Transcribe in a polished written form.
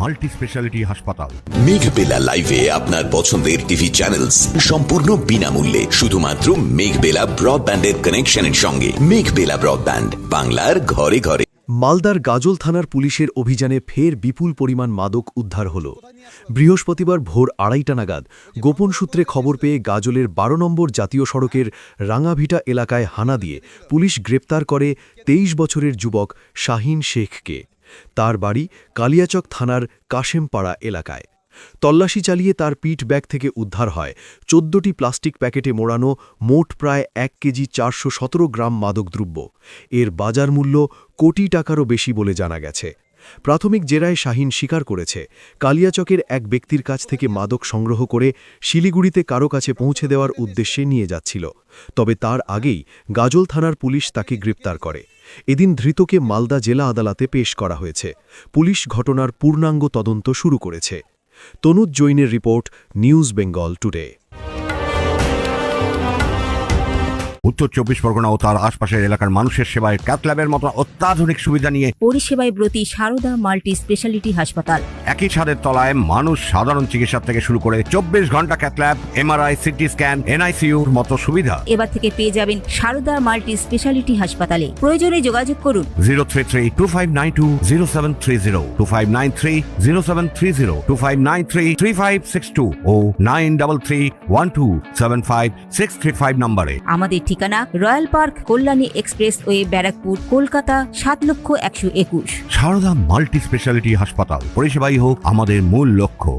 Multi speciality হাসপাতাল। মেঘবেলা লাইভে আপনার পছন্দের টিভি চ্যানেলস সম্পূর্ণ বিনামূল্যে, শুধুমাত্র মেঘবেলা ব্রডব্যান্ডের কানেকশনের সঙ্গে। মেঘবেলা ব্রডব্যান্ড, বাংলার ঘরে ঘরে। মালদার গাজল থানার পুলিশের অভিযানে ফের বিপুল পরিমাণ মাদক উদ্ধার হল। বৃহস্পতিবার ভোর 2:30 নাগাদ গোপন সূত্রে খবর পেয়ে গাজলের 12 নম্বর জাতীয় সড়কের রাঙাভিটা এলাকায় হানা দিয়ে পুলিশ গ্রেপ্তার করে 23 বছরের যুবক শাহিন শেখকে। তার বাড়ি কালিয়াচক থানার কাশেমপাড়া এলাকায়। তল্লাশি চালিয়ে তার পিঠ ব্যাগ থেকে উদ্ধার হয় 14টি প্লাস্টিক প্যাকেটে মোড়ানো মোট প্রায় 1 কেজি 417 গ্রাম মাদকদ্রব্য। এর বাজার মূল্য কোটি টাকারও বেশি বলে জানা গেছে। প্রাথমিক জেরায় শাহিন স্বীকার করেছে, কালিয়াচকের এক ব্যক্তির কাছ থেকে মাদক সংগ্রহ করে শিলিগুড়িতে কারো কাছে পৌঁছে দেওয়ার উদ্দেশ্যে নিয়ে যাচ্ছিল। তবে তার আগেই গাজল থানার পুলিশ তাকে গ্রেপ্তার করে। এদিন ধৃতকে মালদা জেলা আদালতে পেশ করা হয়েছে। পুলিশ ঘটনার পূর্ণাঙ্গ তদন্ত শুরু করেছে। তনুজ জৈনের রিপোর্ট, নিউজ বেঙ্গল টুডে। উত্তর 24 পরগনা ও তার আশপাশের এলাকার মানুষের সেবায় ক্যাথ ল্যাবের মতো অত্যাধুনিক সুবিধা নিয়ে পরিষেবায় ব্রতী সারদা মাল্টি স্পেশালিটি হাসপাতাল। একই ছাদের তলায় মানুষ সাধারণ চিকিৎসা থেকে শুরু করে 24 ঘন্টা cath lab, MRI, CT scan, এনআইসিইউর মতো সুবিধা এবার থেকে পেয়ে যাবেন সারদা মাল্টি স্পেশালিটি হাসপাতালে। প্রয়োজনে যোগাযোগ করুন 033-2592-0730, 2593-0730, 2593-3562 ও 9331275635 নম্বরে। আমাদের ঠিকানা Royal Park, Kalyani expressway, Barrackpore, Kolkata 7,121,000। Sarada multi speciality হাসপাতাল, পরিষেবাই হোক আমাদের মূল লক্ষ্য।